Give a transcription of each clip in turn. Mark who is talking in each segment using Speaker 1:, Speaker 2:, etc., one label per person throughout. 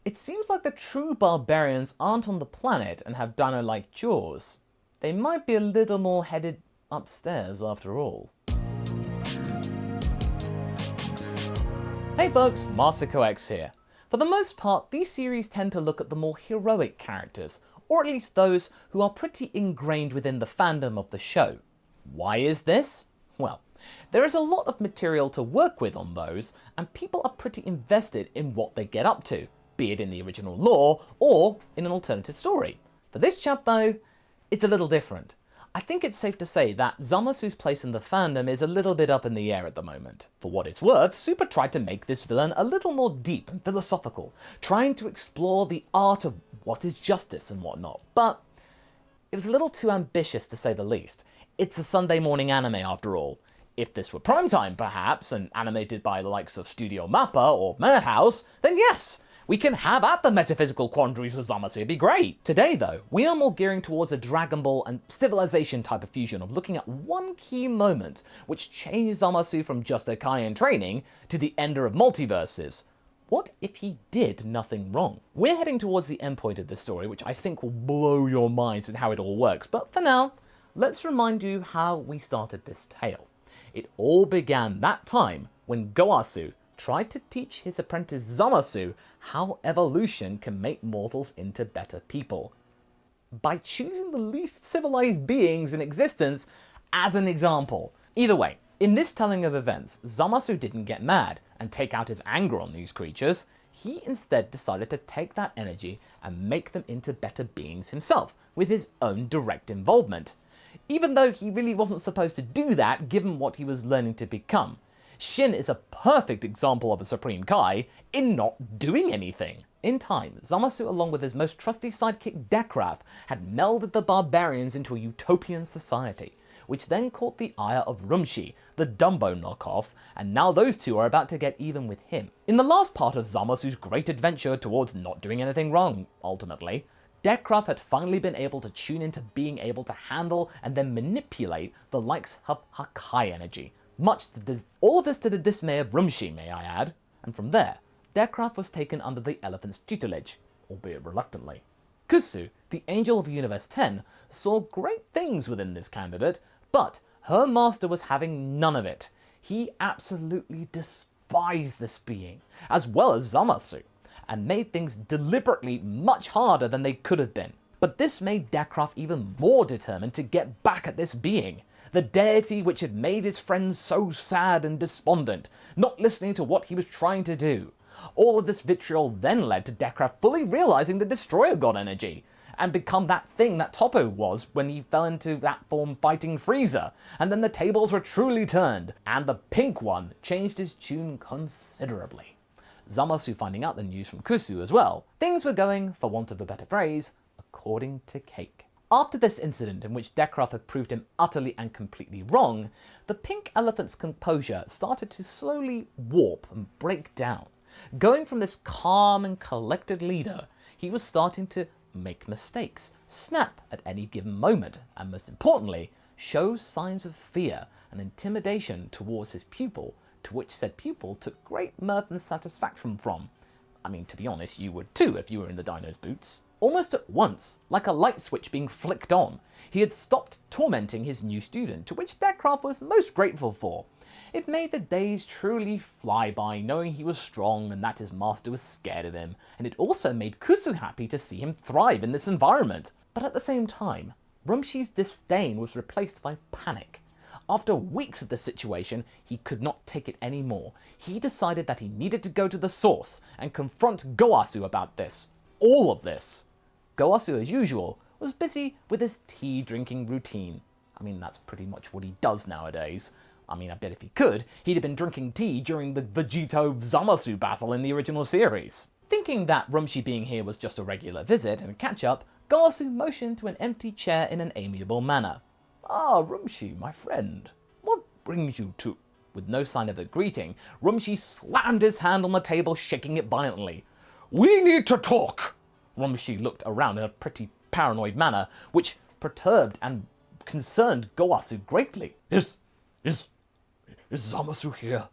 Speaker 1: It seems like the true barbarians aren't on the planet and have dino-like jaws. They might be a little more headed upstairs after all. Hey folks, MasakoX here. For the most part, these series tend to look at the more heroic characters, or at least those who are pretty ingrained within the fandom of the show. Why is this? Well, there is a lot of material to work with on those, and people are pretty invested in what they get up to, be it in the original lore or in an alternative story. For this chap though, it's a little different. I think it's safe to say that Zamasu's place in the fandom is a little bit up in the air at the moment. For what it's worth, Super tried to make this villain a little more deep and philosophical, trying to explore the art of what is justice and whatnot, but it was a little too ambitious to say the least. It's a Sunday morning anime after all. If this were primetime perhaps, and animated by the likes of Studio Mappa or Madhouse, then yes, we can have at the metaphysical quandaries with Zamasu, it'd be great. Today though, we are more gearing towards a Dragon Ball and Civilization type of fusion of looking at one key moment which changed Zamasu from just a Kai in training to the ender of multiverses. What if he did nothing wrong? We're heading towards the endpoint of this story, which I think will blow your minds at how it all works, but for now, let's remind you how we started this tale. It all began that time when Goasu tried to teach his apprentice Zamasu how evolution can make mortals into better people, by choosing the least civilized beings in existence as an example. Either way, in this telling of events, Zamasu didn't get mad and take out his anger on these creatures. He instead decided to take that energy and make them into better beings himself, with his own direct involvement. Even though he really wasn't supposed to do that given what he was learning to become. Shin is a perfect example of a Supreme Kai in not doing anything. In time, Zamasu along with his most trusty sidekick Dekrath had melded the barbarians into a utopian society, which then caught the ire of Rumshi, the Dumbo knockoff, and now those two are about to get even with him. In the last part of Zamasu's great adventure towards not doing anything wrong, ultimately, Dekrath had finally been able to tune into being able to handle and then manipulate the likes of Hakai energy. All of this to the dismay of Rumshi, may I add. And from there, Dekrath was taken under the elephant's tutelage, albeit reluctantly. Kusu, the Angel of Universe 10, saw great things within this candidate, but her master was having none of it. He absolutely despised this being, as well as Zamasu, and made things deliberately much harder than they could have been. But this made Dekrath even more determined to get back at this being, the deity which had made his friends so sad and despondent, not listening to what he was trying to do. All of this vitriol then led to Dekrath fully realizing the Destroyer God energy, and become that thing that Toppo was when he fell into that form fighting Frieza, and then the tables were truly turned, and the pink one changed his tune considerably. Zamasu finding out the news from Kusu as well. Things were going, for want of a better phrase, according to cake. After this incident in which Dekrath had proved him utterly and completely wrong, the pink elephant's composure started to slowly warp and break down. Going from this calm and collected leader, he was starting to make mistakes, snap at any given moment, and most importantly, show signs of fear and intimidation towards his pupil, to which said pupil took great mirth and satisfaction from. I mean, to be honest, you would too if you were in the dino's boots. Almost at once, like a light switch being flicked on, he had stopped tormenting his new student, to which Dekrath was most grateful for. It made the days truly fly by knowing he was strong and that his master was scared of him, and it also made Kusu happy to see him thrive in this environment. But at the same time, Rumshi's disdain was replaced by panic. After weeks of this situation, he could not take it anymore. He decided that he needed to go to the source and confront Goasu about this. All of this. Goasu, as usual, was busy with his tea drinking routine. I mean, that's pretty much what he does nowadays. I mean, I bet if he could, he'd have been drinking tea during the Vegito-Zamasu battle in the original series. Thinking that Rumshi being here was just a regular visit and catch-up, Goasu motioned to an empty chair in an amiable manner. "Ah, Rumshi, my friend, what brings you to..." With no sign of a greeting, Rumshi slammed his hand on the table, shaking it violently. "We need to talk!" Rumshi looked around in a pretty paranoid manner, which perturbed and concerned Goasu greatly. Is Zamasu here?"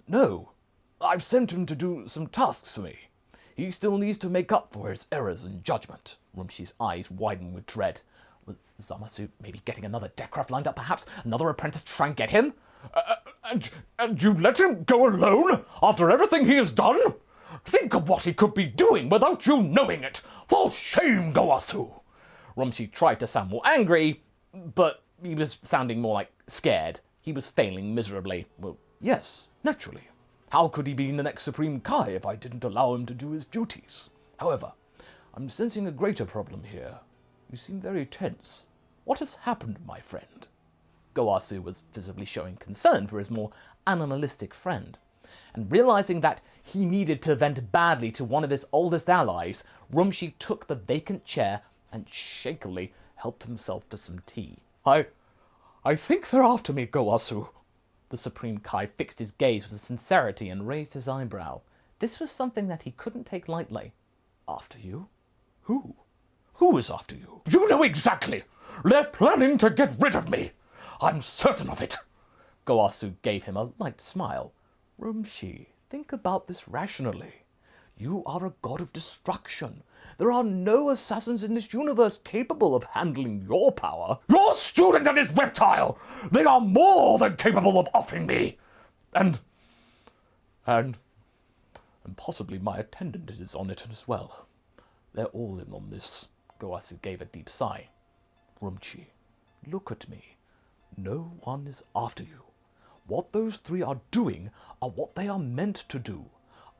Speaker 1: No. I've sent him to do some tasks for me. He still needs to make up for his errors in judgment. Rumshi's eyes widened with dread. Was Zamasu maybe getting another Deckcraft lined up, perhaps? Another apprentice to try and get him?
Speaker 2: And you let him go alone after everything he has done? Think of what he could be doing without you knowing it. For shame, Gowasu!
Speaker 1: Rumshi tried to sound more angry, but he was sounding more like scared. He was failing miserably.
Speaker 2: Well, yes, naturally. How could he be the next Supreme Kai if I didn't allow him to do his duties? However, I'm sensing a greater problem here. You seem very tense. What has happened, my friend?
Speaker 1: Gowasu was visibly showing concern for his more animalistic friend. And realizing that he needed to vent badly to one of his oldest allies, Rumshi took the vacant chair and shakily helped himself to some tea.
Speaker 2: I think they're after me, Gowasu.
Speaker 1: The Supreme Kai fixed his gaze with sincerity and raised his eyebrow. This was something that he couldn't take lightly.
Speaker 2: After you? Who? Who is after you? You know exactly! They're planning to get rid of me! I'm certain of it!
Speaker 1: Gowasu gave him a light smile.
Speaker 2: Rumshi, think about this rationally. You are a god of destruction. There are no assassins in this universe capable of handling your power. Your student and his reptile! They are more than capable of offing me! And possibly my attendant is on it as well. They're all in on this.
Speaker 1: Gowasu gave a deep sigh.
Speaker 2: Rumchi, look at me. No one is after you. What those three are doing are what they are meant to do.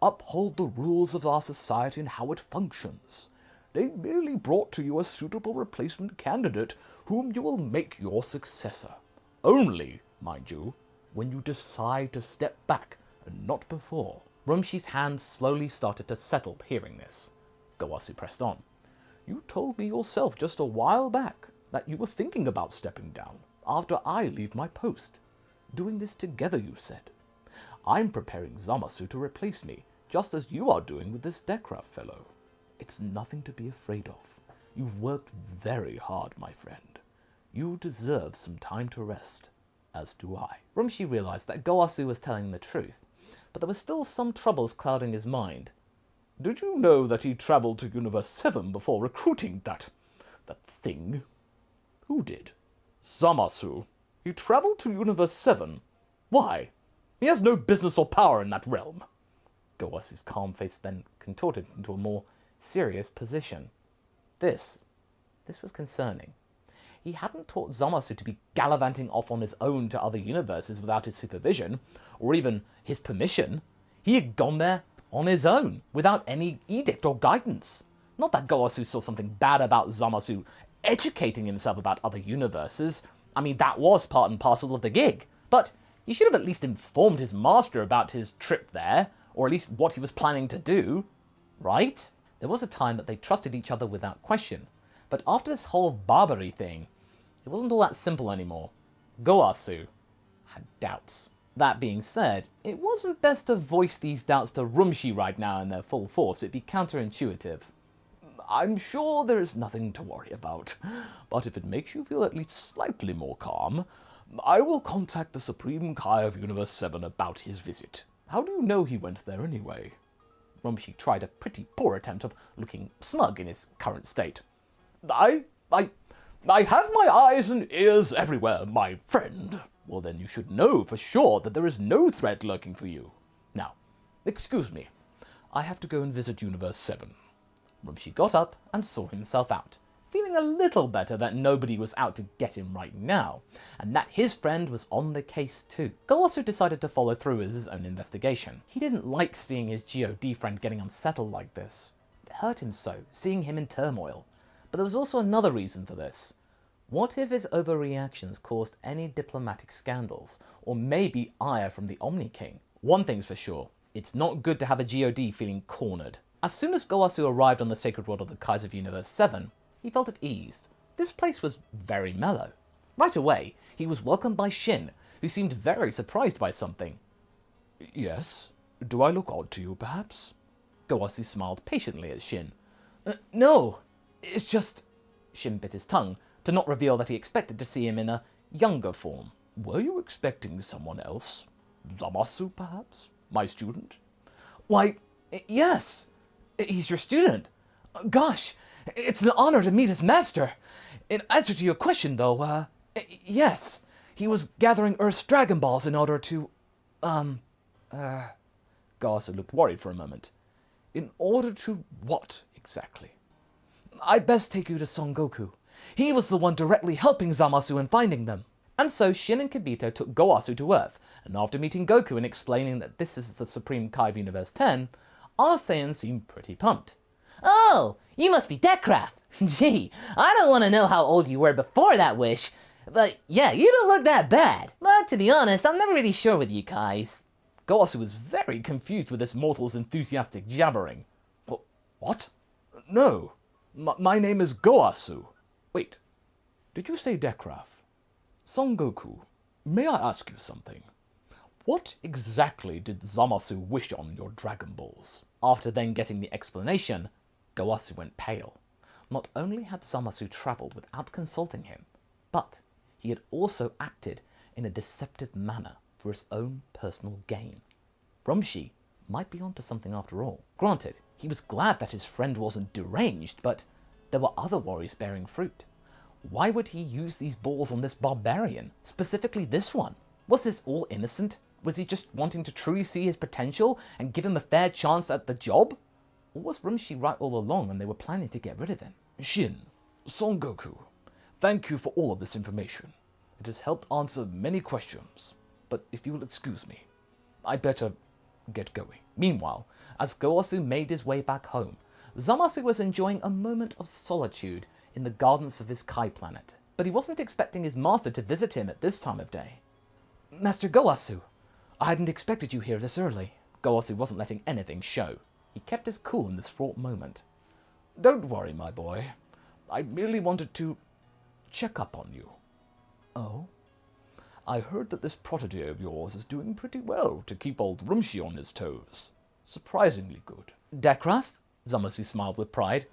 Speaker 2: Uphold the rules of our society and how it functions. They merely brought to you a suitable replacement candidate whom you will make your successor. Only, mind you, when you decide to step back and not before.
Speaker 1: Rumshi's hands slowly started to settle hearing this. Gowasu pressed on.
Speaker 2: You told me yourself just a while back that you were thinking about stepping down after I leave my post. Doing this together, you said. I'm preparing Zamasu to replace me, just as you are doing with this Deckcraft fellow. It's nothing to be afraid of. You've worked very hard, my friend. You deserve some time to rest, as do I.
Speaker 1: Rumshi realized that Gowasu was telling the truth, but there were still some troubles clouding his mind.
Speaker 2: Did you know that he traveled to Universe 7 before recruiting that thing? Who did? Zamasu. He traveled to Universe 7. Why? He has no business or power in that realm.
Speaker 1: Gowasu's calm face then contorted into a more serious position. This was concerning. He hadn't taught Zamasu to be gallivanting off on his own to other universes without his supervision, or even his permission. He had gone there on his own, without any edict or guidance. Not that Gowasu saw something bad about Zamasu educating himself about other universes. I mean, that was part and parcel of the gig. But he should have at least informed his master about his trip there, or at least what he was planning to do, right? There was a time that they trusted each other without question, but after this whole Barbary thing, it wasn't all that simple anymore. Gowasu had doubts. That being said, it wasn't best to voice these doubts to Rumshi right now in their full force. It'd be counterintuitive.
Speaker 2: I'm sure there is nothing to worry about, but if it makes you feel at least slightly more calm, I will contact the Supreme Kai of Universe 7 about his visit. How do you know he went there anyway?
Speaker 1: Rumshi tried a pretty poor attempt of looking smug in his current state.
Speaker 2: I have my eyes and ears everywhere, my friend. Well, then you should know for sure that there is no threat lurking for you. Now, excuse me. I have to go and visit Universe 7.
Speaker 1: Rumshi got up and saw himself out, feeling a little better that nobody was out to get him right now, and that his friend was on the case too. Gowasu decided to follow through with his own investigation. He didn't like seeing his GOD friend getting unsettled like this. It hurt him so, seeing him in turmoil. But there was also another reason for this. What if his overreactions caused any diplomatic scandals, or maybe ire from the Omni King? One thing's for sure, it's not good to have a GOD feeling cornered. As soon as Gowasu arrived on the sacred world of the Kais of Universe 7, he felt at ease. This place was very mellow. Right away, he was welcomed by Shin, who seemed very surprised by something.
Speaker 2: Yes? Do I look odd to you, perhaps?
Speaker 1: Gowasu smiled patiently at Shin.
Speaker 2: No, it's just...
Speaker 1: Shin bit his tongue, to not reveal that he expected to see him in a younger form.
Speaker 2: Were you expecting someone else? Zamasu, perhaps? My student?
Speaker 1: Why, yes. He's your student. Gosh, it's an honor to meet his master. In answer to your question, though, yes. He was gathering Earth's Dragon Balls in order to, Gowasu looked worried for a moment. In order to what, exactly? I'd best take you to Son Goku. He was the one directly helping Zamasu in finding them. And so Shin and Kibito took Gowasu to Earth, and after meeting Goku and explaining that this is the Supreme Kai of Universe 10, our Saiyan seemed pretty pumped.
Speaker 3: Oh, you must be Deathcraft. Gee, I don't want to know how old you were before that wish. But yeah, you don't look that bad. But to be honest, I'm never really sure with you Kais.
Speaker 1: Gowasu was very confused with this mortal's enthusiastic jabbering. What? No. My name is Gowasu. Wait, did you say Deathcraft? Son Goku, may I ask you something? What exactly did Zamasu wish on your Dragon Balls? After then getting the explanation, Gowasu went pale. Not only had Zamasu travelled without consulting him, but he had also acted in a deceptive manner for his own personal gain. Rumshi might be onto something after all. Granted, he was glad that his friend wasn't deranged, but there were other worries bearing fruit. Why would he use these balls on this barbarian, specifically this one? Was this all innocent? Was he just wanting to truly see his potential and give him a fair chance at the job? Or was Rumshi right all along and they were planning to get rid of him? Shin, Son Goku, thank you for all of this information. It has helped answer many questions, but if you will excuse me, I'd better get going. Meanwhile, as Gowasu made his way back home, Zamasu was enjoying a moment of solitude in the gardens of his Kai planet, but he wasn't expecting his master to visit him at this time of day. Master Gowasu, I hadn't expected you here this early. Gowasu wasn't letting anything show. He kept his cool in this fraught moment. Don't worry, my boy. I merely wanted to check up on you. Oh? I heard that this protege of yours is doing pretty well to keep old Rumshi on his toes. Surprisingly good. Deathcraft? Zamasu smiled with pride.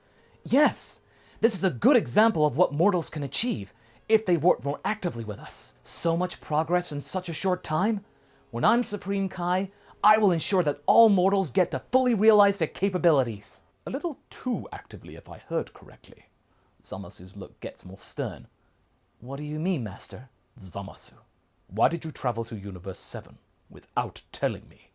Speaker 1: Yes! This is a good example of what mortals can achieve if they work more actively with us. So much progress in such a short time. When I'm Supreme Kai, I will ensure that all mortals get to fully realize their capabilities. A little too actively, if I heard correctly. Zamasu's look gets more stern. What do you mean, Master? Zamasu, why did you travel to Universe 7 without telling me?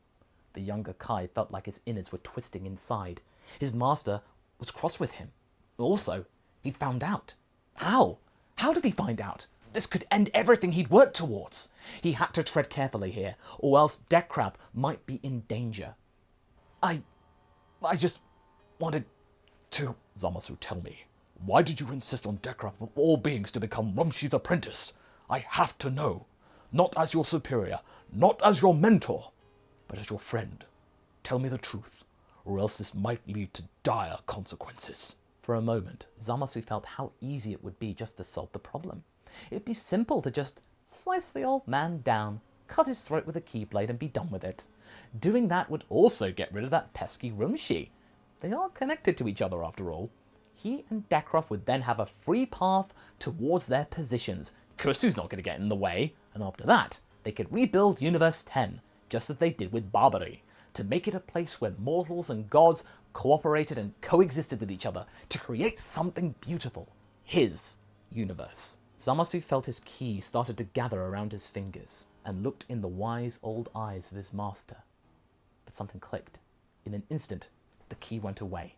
Speaker 1: The younger Kai felt like his innards were twisting inside. His master was cross with him. Also, he'd found out. How? How did he find out? This could end everything he'd worked towards. He had to tread carefully here, or else Deathcraft might be in danger. I just wanted to... Zamasu, tell me, why did you insist on Deathcraft of all beings to become Rumshi's apprentice? I have to know. Not as your superior, not as your mentor, but as your friend. Tell me the truth, or else this might lead to dire consequences. For a moment, Zamasu felt how easy it would be just to solve the problem. It'd be simple to just slice the old man down, cut his throat with a keyblade and be done with it. Doing that would also get rid of that pesky Rumshi. They are connected to each other after all. He and Deathcraft would then have a free path towards their positions. Kurasu's not going to get in the way, and after that, they could rebuild Universe 10, just as they did with Barbary, to make it a place where mortals and gods cooperated and coexisted with each other to create something beautiful. His universe. Zamasu felt his ki started to gather around his fingers and looked in the wise old eyes of his master. But something clicked. In an instant, the ki went away.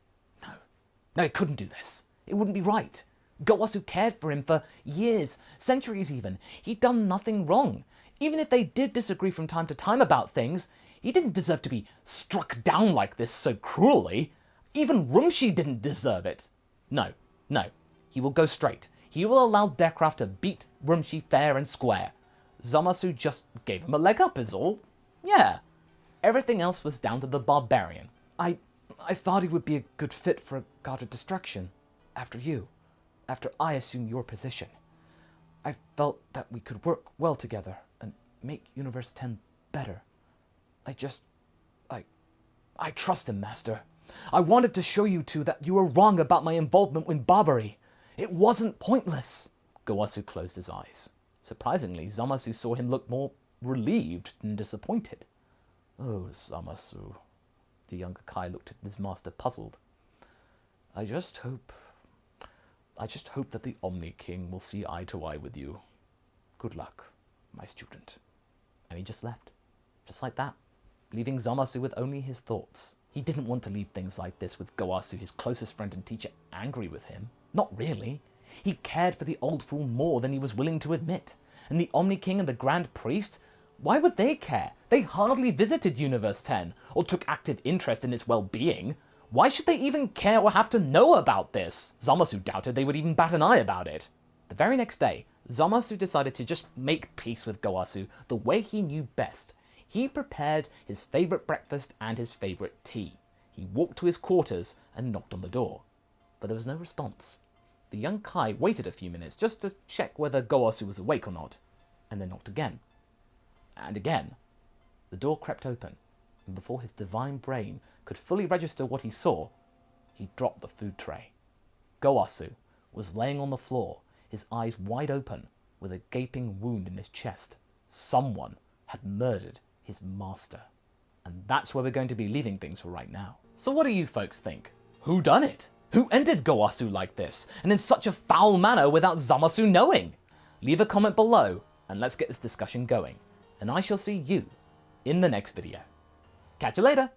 Speaker 1: No, he couldn't do this. It wouldn't be right. Gowasu cared for him for years, centuries even. He'd done nothing wrong. Even if they did disagree from time to time about things, he didn't deserve to be struck down like this so cruelly. Even Rumshi didn't deserve it. No. He will go straight. He will allow Deathcraft to beat Rumshi fair and square. Zamasu just gave him a leg up is all. Yeah. Everything else was down to the barbarian. I thought he would be a good fit for a god of destruction. After you. After I assumed your position. I felt that we could work well together and make Universe 10 better. I trust him, Master. I wanted to show you two that you were wrong about my involvement in Barbary. It wasn't pointless. Gowasu closed his eyes. Surprisingly, Zamasu saw him look more relieved than disappointed. Oh, Zamasu. The younger Kai looked at his master puzzled.
Speaker 2: I just hope that the Omni King will see eye to eye with you. Good luck, my student.
Speaker 1: And he just left. Just like that. Leaving Zamasu with only his thoughts. He didn't want to leave things like this with Goasu, his closest friend and teacher, angry with him. Not really. He cared for the old fool more than he was willing to admit. And the Omni King and the Grand Priest? Why would they care? They hardly visited Universe 10, or took active interest in its well-being. Why should they even care or have to know about this? Zamasu doubted they would even bat an eye about it. The very next day, Zamasu decided to just make peace with Goasu the way he knew best. He prepared his favourite breakfast and his favourite tea. He walked to his quarters and knocked on the door. But there was no response. The young Kai waited a few minutes just to check whether Goasu was awake or not, and then knocked again. And again. The door crept open, and before his divine brain could fully register what he saw, he dropped the food tray. Goasu was laying on the floor, his eyes wide open, with a gaping wound in his chest. Someone had murdered his master. And that's where we're going to be leaving things for right now. So what do you folks think? Who done it? Who ended Goasu like this, and in such a foul manner without Zamasu knowing? Leave a comment below, and let's get this discussion going. And I shall see you in the next video. Catch you later!